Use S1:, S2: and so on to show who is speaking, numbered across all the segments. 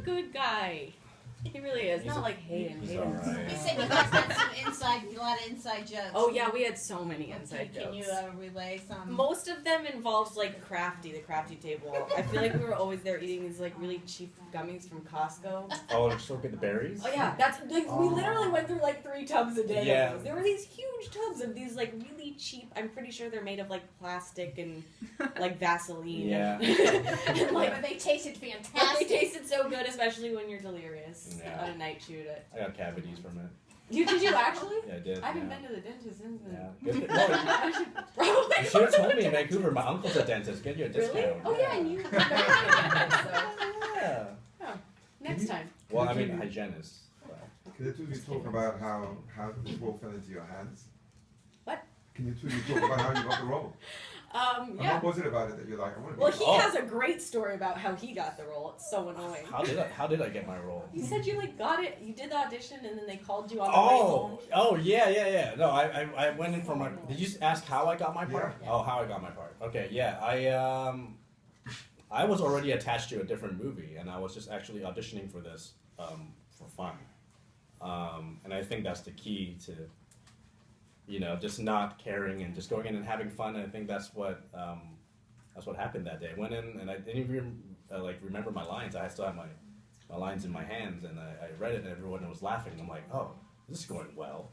S1: good guy. He really is. Not like Hayden.
S2: He's all right.
S3: He said you guys had a lot of inside jokes.
S1: Oh yeah, we had so many inside jokes.
S3: Can you relay some?
S1: Most of them involved like the crafty table. I feel like we were always there eating these like really cheap gummies from Costco.
S2: Oh, they're so good, the berries?
S1: Oh yeah, that's like we literally went through like 3 tubs a day.
S2: Yeah.
S1: Of those. There were these huge tubs of these like really cheap. I'm pretty sure they're made of like plastic and like Vaseline.
S2: Yeah.
S1: And, like,
S3: but they tasted fantastic.
S1: they tasted so good, especially when you're delirious on a night shoot.
S2: I got cavities from it.
S1: Did you actually?
S2: Yeah, I did.
S1: I haven't been to the dentist since then.
S2: Yeah. Good. No,
S1: I should probably.
S2: you should have told me in Vancouver. My uncle's a dentist. Get you a discount.
S1: Really? Oh yeah, and you.
S2: Yeah.
S1: Oh, next time.
S2: Well, I mean, a hygienist.
S4: Can the two of you talk about how this role fell into your hands?
S1: What?
S4: Can you two of you talk about how you got the role? And
S1: Yeah.
S4: what was it about it that you're like, I want to
S1: Well,
S4: be
S1: he has a great story about how he got the role. It's so annoying.
S2: How did I get my role?
S1: You said you like got it. You did the audition, and then they called you on the way home.
S2: Oh, yeah. No, I went in for my. Did you ask how I got my part?
S4: Yeah.
S2: Oh, how I got my part. Okay, yeah, I was already attached to a different movie, and I was just actually auditioning for this for fun, and I think that's the key to, just not caring and just going in and having fun. And I think that's what happened that day. I went in and I didn't even remember my lines. I still had my lines in my hands, and I read it, and everyone was laughing. I'm like, oh, this is going well,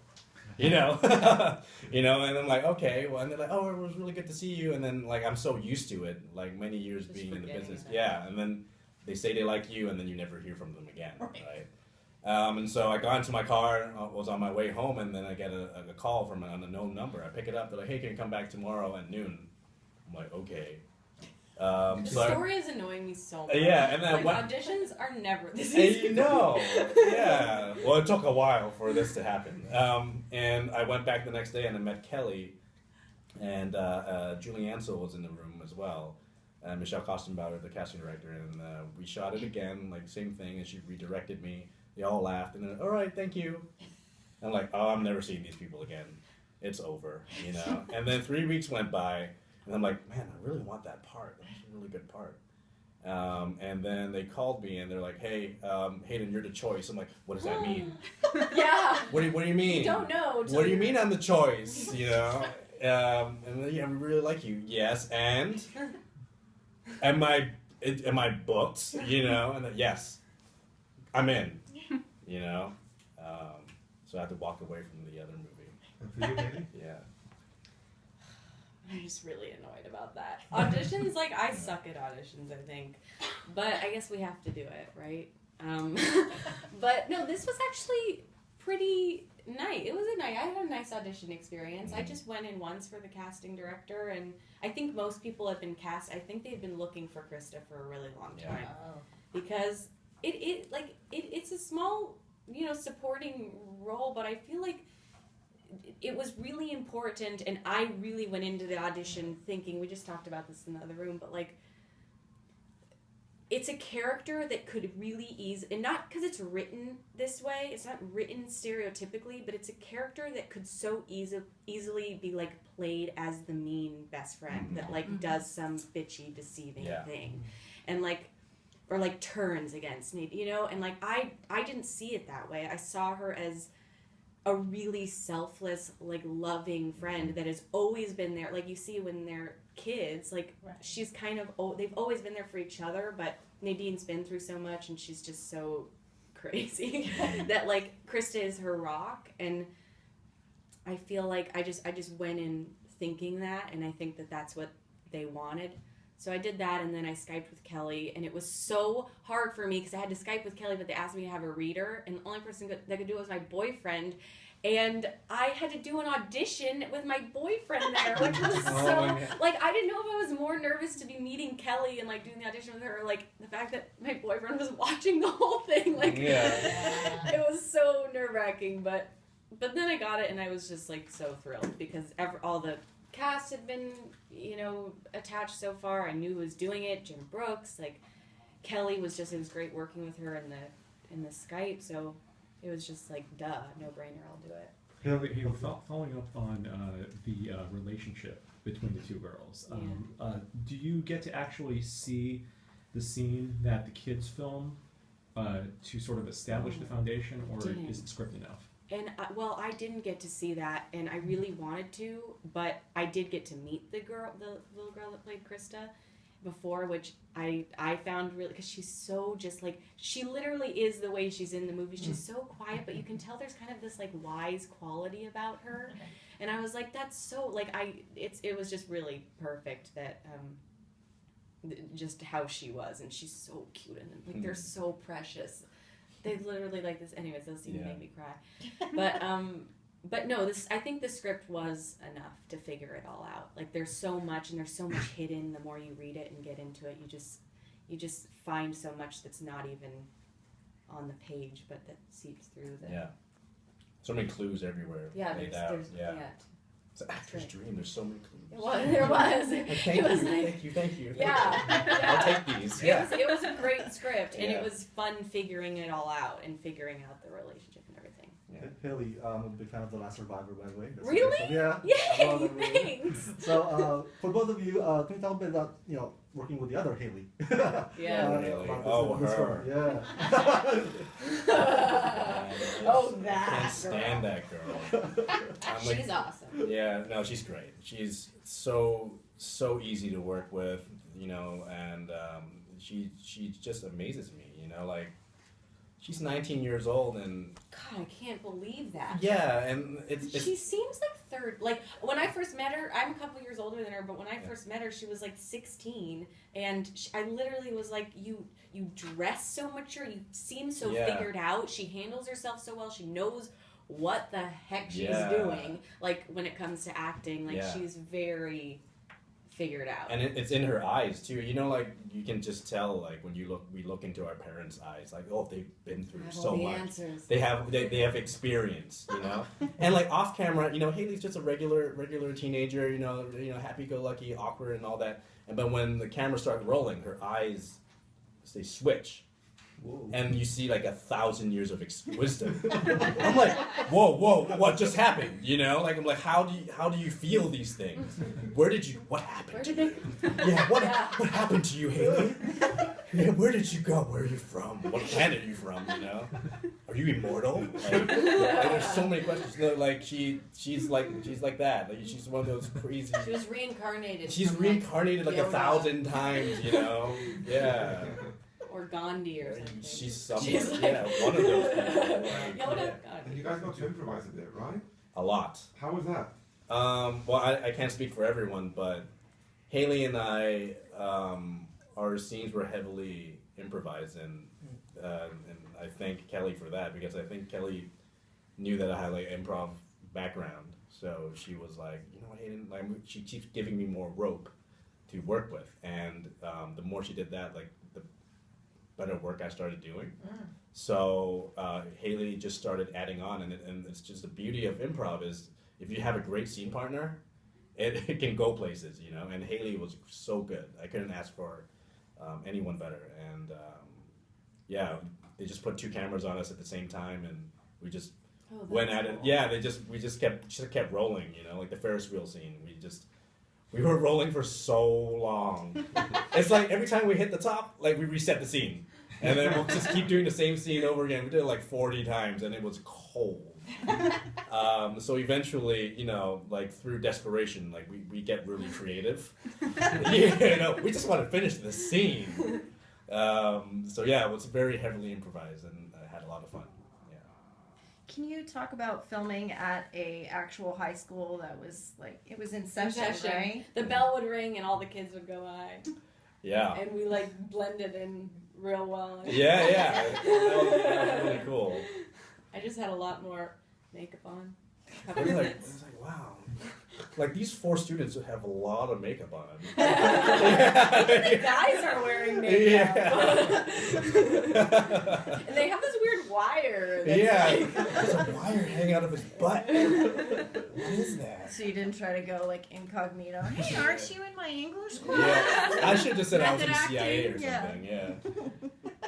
S2: And I'm like, okay, well, and they're like, oh, it was really good to see you. And then like I'm so used to it, like many years just being in the business, and then they say they like you, and then you never hear from them again, right? And so I got into my car, was on my way home, and then I get a call from an unknown number. I pick it up, they're like, hey, can you come back tomorrow at noon? I'm like, okay.
S1: The story is annoying me so much.
S2: Yeah, and then
S1: auditions are never this easy.
S2: Yeah. Well, it took a while for this to happen. And I went back the next day and I met Kelly, and Julie Ansel was in the room as well. Michelle Kostenbauer, the casting director, and we shot it again, like same thing, and she redirected me. They all laughed, and then, all right, thank you. And I'm like, oh, I'm never seeing these people again. It's over, And then 3 weeks went by, and I'm like, man, I really want that part. That's a really good part. And then they called me, and they're like, hey, Hayden, you're the choice. I'm like, what does that mean?
S1: Yeah.
S2: What do you mean?
S1: You don't know.
S2: What do you mean I'm the choice? And then, yeah, we really like you. Yes, and am I booked? And then, yes, I'm in. So I had to walk away from the other movie.
S4: And for you, Haley?
S2: Yeah.
S1: I'm just really annoyed about that. Auditions, I suck at auditions, I think. But I guess we have to do it, right? But no, this was actually pretty nice. It was a night. I had a nice audition experience. I just went in once for the casting director, and I think most people have been cast. I think they've been looking for Krista for a really long time. Because it's a small, supporting role, but I feel like it was really important, and I really went into the audition thinking, we just talked about this in the other room, but it's a character that could really and not because it's written this way, it's not written stereotypically, but it's a character that could so easily be played as the mean best friend that does some bitchy, deceiving thing, and or turns against me, and I didn't see it that way. I saw her as a really selfless, loving friend that has always been there. You see when they're kids, she's kind of, they've always been there for each other, but Nadine's been through so much, and she's just so crazy that, Krista is her rock, and I feel like I just went in thinking that, and I think that that's what they wanted. So I did that, and then I Skyped with Kelly, and it was so hard for me because I had to Skype with Kelly, but they asked me to have a reader, and the only person that could do it was my boyfriend, and I had to do an audition with my boyfriend there, which was I didn't know if I was more nervous to be meeting Kelly and doing the audition with her, or the fact that my boyfriend was watching the whole thing, it was so nerve-wracking, but then I got it, and I was just so thrilled because all the cast had been attached so far. I knew who was doing it, Jim Brooks, Kelly it was great working with her in the Skype, so it was just duh, no brainer, I'll do it.
S5: Haley, following up on the relationship between the two girls, do you get to actually see the scene that the kids film to sort of establish the foundation, or
S1: Didn't.
S5: is the script enough?
S1: And I didn't get to see that, and I really wanted to, but I did get to meet the little girl that played Krista before, which I found really, because she's so just like, she literally is the way she's in the movie. She's so quiet, but you can tell there's kind of this like wise quality about her, and I was like, that's so like it was just really perfect that just how she was, and she's so cute, and like they're so precious. They literally like this. Anyways, those scenes make me cry. But no, I think the script was enough to figure it all out. Like there's so much, and there's so much hidden. The more you read it and get into it, you just find so much that's not even on the page, but that seeps through the.
S2: Yeah. So many clues everywhere.
S1: Yeah,
S2: laid
S1: there's
S2: out.
S1: yeah.
S2: It's an actor's dream. There's so many clues.
S1: There was.
S2: Thank
S1: It was
S2: you,
S1: like,
S2: thank you.
S1: yeah.
S2: I'll take these. Yeah.
S1: It was a great script, and
S2: Yeah.
S1: it was fun figuring it all out and figuring out the relationship and everything.
S6: Haley, I'm a big fan of The Last Survivor, by the way. That's
S1: Really?
S6: awesome. Yeah. I love
S1: Yay!
S6: that movie.
S1: Thanks.
S6: So, for both of you, can you tell a bit about, working with the other Haley?
S1: Yeah.
S2: Haley.
S6: about
S2: Oh,
S6: this
S2: her.
S6: one. Yeah.
S1: Oh, that
S2: Can't stand that girl. I'm like,
S3: She's awesome.
S2: yeah, no, she's great. She's so easy to work with, and she just amazes me, like she's 19 years old and
S1: God, I can't believe that.
S2: yeah, and it's
S1: She seems like third. Like when I first met her, I'm a couple years older than her, but when I first met her, she was like 16, and I literally was like, you dress so mature, you seem so figured out. She handles herself so well. She knows what the heck she's doing. Like when it comes to acting, like she's very figured out.
S2: and it's in her eyes too. Like you can just tell, like when we look into our parents' eyes, like they've been through so much.
S1: Answers.
S2: They have experience, and like off camera, Haley's just a regular teenager, happy-go-lucky, awkward, and all that. But when the camera starts rolling, her eyes they switch.
S6: Whoa.
S2: And you see like 1,000 years of wisdom. I'm like, whoa, what just happened? Like I'm like, how do you feel these things? What happened?
S1: Where did they?
S2: What happened to you, Haley? Yeah, where did you go? Where are you from? What planet are you from? Are you immortal? Like, there's so many questions. Like she's like that. Like she's one of those crazy.
S1: She was reincarnated.
S2: She's
S1: from,
S2: reincarnated like
S1: Yoda.
S2: 1,000 times. Yeah.
S1: Or Gandhi or something.
S2: She's one of those people.
S1: Yoda.
S2: Yeah.
S4: And you guys got to improvise a bit, right?
S2: A lot.
S4: How was that?
S2: Well, I can't speak for everyone, but Haley and I, our scenes were heavily improvised, and I thank Kelly for that, because I think Kelly knew that I had like improv background, so she was like, Hayden, like she keeps giving me more rope to work with, and the more she did that, like the better work I started doing. So Haley just started adding on, and it's just the beauty of improv is if you have a great scene partner, it can go places, and Haley was so good. I couldn't ask for anyone better, and they just put 2 cameras on us at the same time, and we just went at it. Yeah, we just kept rolling, like the Ferris wheel scene. We were rolling for so long. It's like every time we hit the top, like we reset the scene. And then we'll just keep doing the same scene over again. We did it like 40 times, and it was cold. So eventually, like through desperation, like we get really creative. We just want to finish the scene. So yeah, it was very heavily improvised, and I had a lot of fun.
S7: Can you talk about filming at a actual high school that was like, it was in session, right?
S1: The bell would ring and all the kids would go by.
S2: Yeah.
S1: And we like blended in real well.
S2: Yeah. That was really cool.
S1: I just had a lot more makeup on.
S2: It was like, wow. Like these 4 students have a lot of makeup on.
S1: The guys are wearing makeup.
S2: Yeah.
S1: And they have this weird wire. That's
S2: There's a wire hanging out of his butt. What is that?
S7: So you didn't try to go like incognito. Hey, aren't you in my English class?
S2: Yeah. I should have just said I was in
S7: Method
S2: CIA or
S7: acting? Yeah.
S2: something. Yeah.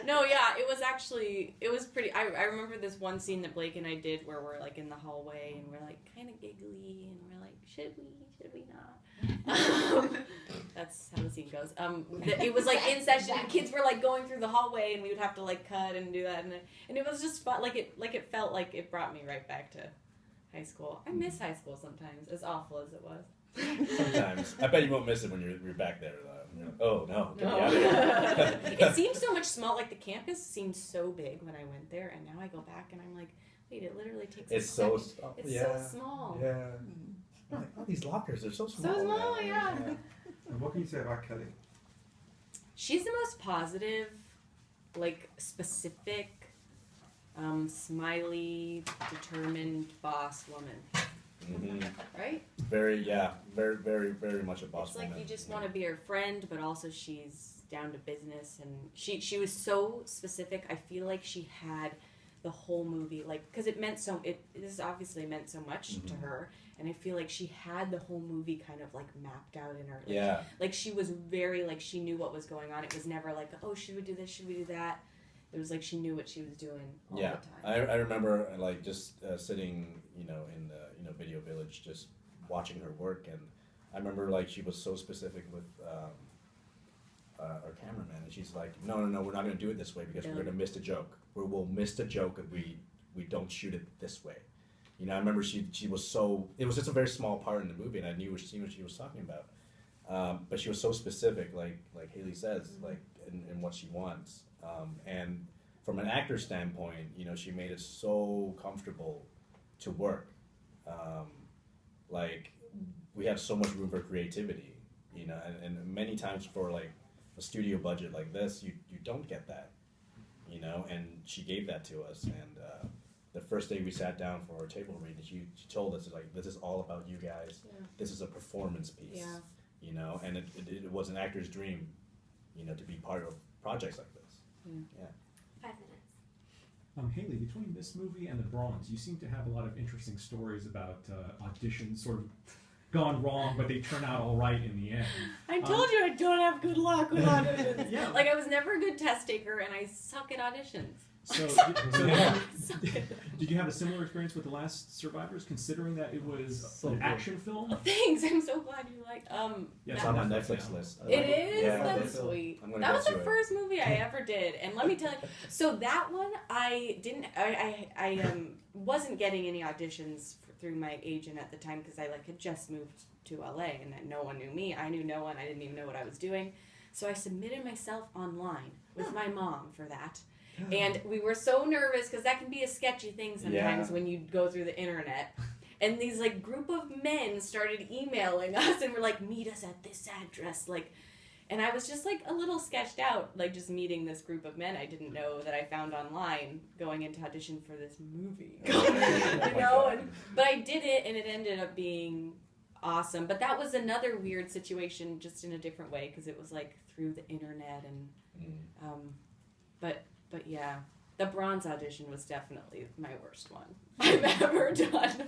S1: No, it was pretty. I remember this one scene that Blake and I did where we're like in the hallway and we're like kind of giggly and we're like, should we not? That's how the scene goes. It was like in session, and kids were like going through the hallway, and we would have to like cut and do that, and it was just fun. Like it felt like it brought me right back to high school. I miss high school sometimes, as awful as it was.
S2: Sometimes. I bet you won't miss it when you're back there, though. You're like, oh, no. Get me out of here.
S1: It seems so much small. Like, the campus seemed so big when I went there, and now I go back, and I'm like, wait, it literally takes
S2: It's
S1: a
S2: so
S1: second.
S2: small.
S1: It's so small.
S2: Yeah. I'm like, oh, these lockers, they're so small.
S1: So small, yeah.
S4: And what can you say about Kelly?
S1: She's the most positive, like, specific, smiley, determined boss woman.
S2: Mm-hmm.
S1: Right?
S2: Very, very much a boss
S1: It's like
S2: woman.
S1: you just want to be her friend, but also she's down to business, and she was so specific. I feel like she had the whole movie, like, because this obviously meant so much to her, and I feel like she had the whole movie kind of like mapped out in her. Like, like she was very, like, she knew what was going on. It was never like, oh, should we do this? Should we do that? It was like she knew what she was doing all the time.
S2: I remember like just sitting, in the Video Village, just watching her work, and I remember like she was so specific with our cameraman, and she's like, no, we're not going to do it this way because we're going to miss the joke. We'll miss the joke if we don't shoot it this way. I remember she was so, it was just a very small part in the movie, and I knew what she was talking about. But she was so specific, like Haley says, like in what she wants. And from an actor standpoint, she made it so comfortable to work. Like, we have so much room for creativity, and many times for like a studio budget like this, you don't get that, and she gave that to us. And the first day we sat down for our table read, she told us, like, this is all about you guys.
S1: Yeah.
S2: This is a performance piece, and it was an actor's dream, to be part of projects like this. Yeah.
S8: 5 minutes.
S5: Haley, between this movie and The Bronze, you seem to have a lot of interesting stories about auditions sort of gone wrong, but they turn out all right in the end.
S1: I told you I don't have good luck with auditions.
S5: Yeah.
S1: Like, I was never a good test taker, and I suck at auditions.
S5: So did you have a similar experience with The Last Survivors, considering that it was an action film?
S1: Oh, thanks. I'm so glad you like.
S5: Yeah,
S2: It's on my Netflix list.
S1: It is?
S2: Yeah,
S1: That's sweet.
S2: I'm gonna
S1: That
S2: get
S1: was
S2: to
S1: the
S2: it.
S1: first movie I ever did. And let me tell you, so that one, I wasn't getting any auditions through my agent at the time, because I had just moved to LA, and no one knew me. I knew no one. I didn't even know what I was doing. So I submitted myself online with my mom for that. And we were so nervous, because that can be a sketchy thing sometimes when you go through the internet. And these group of men started emailing us and were like, meet us at this address. And I was just a little sketched out, just meeting this group of men I didn't know that I found online going into audition for this movie. But I did it, and it ended up being awesome. But that was another weird situation, just in a different way, because it was through the internet. And but yeah, the Bronze audition was definitely my worst one I've ever done.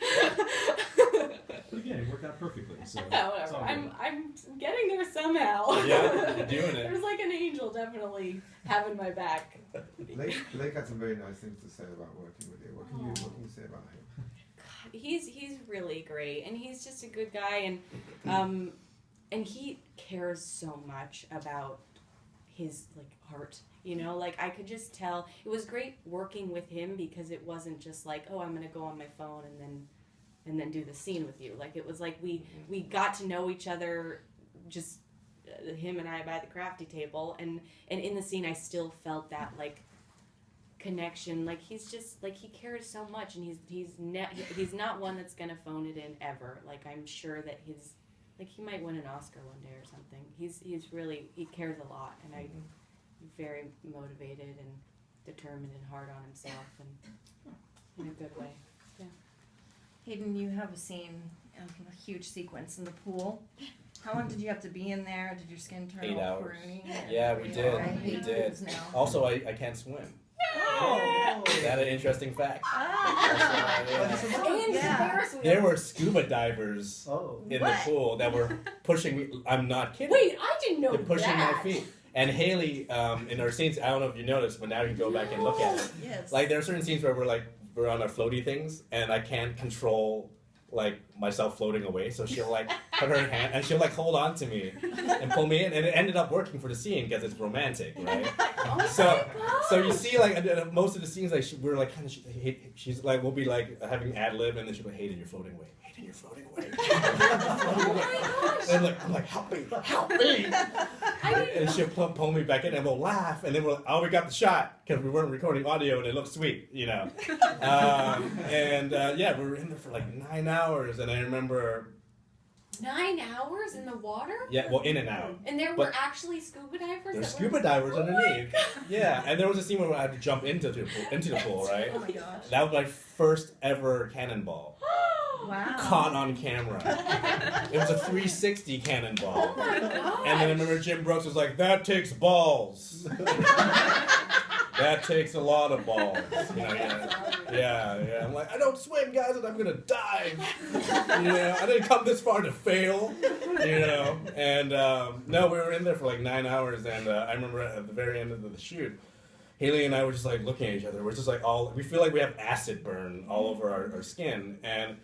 S5: But yeah, it worked out perfectly. So
S1: Yeah, whatever. I'm getting there somehow.
S2: Yeah, you're doing it.
S1: There's an angel definitely having my back.
S4: Blake had some very nice things to say about working with you. What can you say about him?
S1: God, he's really great, and he's just a good guy, and he cares so much about his art. I could just tell. It was great working with him, because it wasn't just oh, I'm gonna go on my phone and then do the scene with you. It was we got to know each other, just him and I by the crafty table, and in the scene I still felt that connection. He's just he cares so much, and he's not one that's gonna phone it in ever. I'm sure that his he might win an Oscar one day or something. He's really, he cares a lot, and he's very motivated and determined and hard on himself, and in a good way. Yeah.
S7: Hayden, you have a scene, a huge sequence in the pool. How long did you have to be in there? Did your skin turn
S2: 8
S7: all
S2: hours.
S7: pruny?
S2: Yeah, we did.
S7: I
S2: We
S7: hate
S2: did.
S7: pools now.
S2: Also, I can't swim.
S7: Oh.
S2: Is that an interesting fact?
S1: And
S7: Yeah.
S1: Ferris wheel.
S2: There were scuba divers in
S7: What?
S2: the pool that were pushing me. I'm not kidding.
S1: Wait, I didn't know
S2: They're pushing
S1: that.
S2: my feet. And Haley, in our scenes, I don't know if you noticed, but now you can go back and look at it.
S7: Yes.
S2: There are certain scenes where we're on our floaty things, and I can't control like myself floating away. So she'll like put her hand and she'll like hold on to me and pull me in, and it ended up working for the scene because it's romantic, right? So you see like most of the scenes like we're like kind of she's like we'll be like having ad lib, and then she'll be Hayden, you're floating away. Hayden, you're floating away. And like I'm like help me. And she'll pull me back in, and we'll laugh, and then we got the shot because we weren't recording audio, and it looked sweet, you know. Yeah, we were in there for like 9 hours, and I remember
S1: 9 hours in the water?
S2: Yeah, well, in and out.
S1: And there were actually scuba divers?
S2: There's scuba divers underneath. Yeah, and there was a scene where I had to jump into the pool, right?
S7: Oh my gosh.
S2: That was my first ever cannonball.
S7: Wow.
S2: Caught on camera. It was a 360 cannonball.
S1: Oh my god.
S2: And then I remember Jim Brooks was like, that takes balls. That takes a lot of balls. You know, yeah. I'm like, I don't swim, guys, and I'm gonna dive. You know, I didn't come this far to fail. You know, and no, we were in there for like 9 hours, and I remember at the very end of the shoot, Haley and I were just like looking at each other. We're just like we feel like we have acid burn all over our skin, and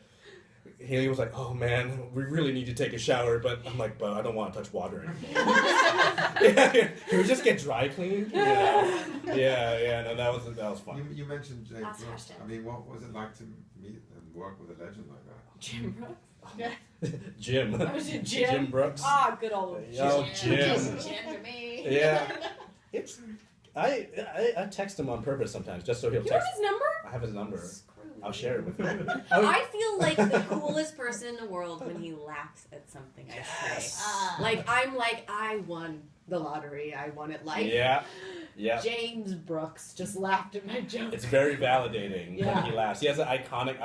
S2: Haley was like, "Oh man, we really need to take a shower," but I'm like, "But I don't want to touch water anymore." Can we just get dry cleaned? You know? Yeah. No, that was fun.
S4: You mentioned Jay
S1: That's
S4: Brooks.
S1: hashtag.
S4: I mean, what was it like to meet and work with a legend like that?
S1: Jim Brooks?
S2: Jim.
S1: Was it Jim?
S2: Jim Brooks.
S1: Ah, good old
S2: Oh, Jim.
S3: Jim to me.
S2: Yeah. I text him on purpose sometimes just so he'll
S1: You have
S2: text.
S1: his number?
S2: I have his number.
S1: Screw
S2: I'll
S1: you.
S2: share it with you.
S1: I feel like the coolest person in the world when he laughs at something I say. Like, I'm like, I won the lottery. I won it life.
S2: Yeah.
S1: James Brooks just laughed at my joke.
S2: It's very validating
S1: Yeah.
S2: when he laughs. He has an iconic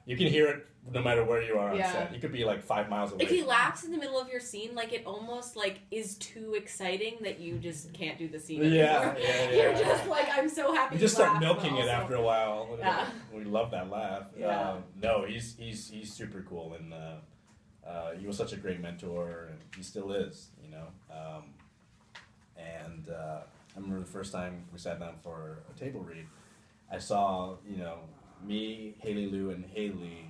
S2: You can hear it no matter where you are on
S1: Yeah.
S2: set. You could be like 5 miles away.
S1: If he laughs in the middle of your scene, like it almost like is too exciting that you just can't do the scene anymore.
S2: Yeah.
S1: You're just like, I'm so happy.
S2: You just
S1: to
S2: start
S1: laugh,
S2: milking
S1: but
S2: it
S1: also-
S2: after a while.
S1: Yeah.
S2: We love that laugh.
S1: Yeah.
S2: No, he's super cool, and he was such a great mentor, and he still is. You know. I remember the first time we sat down for a table read, I saw me, Haley Lu, and Haley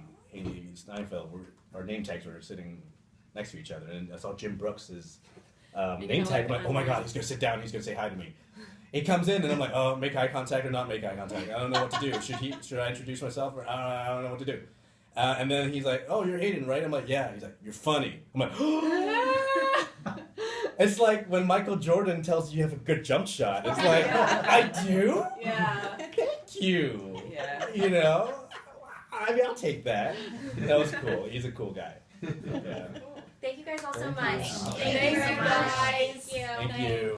S2: Steinfeld. Our name tags were sitting next to each other, and I saw Jim Brooks's name tag. I'm like, oh my god, he's gonna sit down. He's gonna say hi to me. He comes in, and I'm like, oh, make eye contact or not make eye contact. I don't know what to do. Should I introduce myself, or I don't know what to do. And then he's like, oh, you're Hayden, right? I'm like, yeah. He's like, you're funny. I'm like, It's like when Michael Jordan tells you have a good jump shot. It's like, I do?
S1: Yeah.
S2: Thank you.
S1: Yeah.
S2: You know? I mean, I'll take that. That was cool. He's a cool guy. Yeah.
S1: Thank you guys all so
S2: Thank
S1: much.
S2: you.
S1: Thank you
S3: very
S1: guys.
S3: much.
S1: Thank you.
S2: Thank you.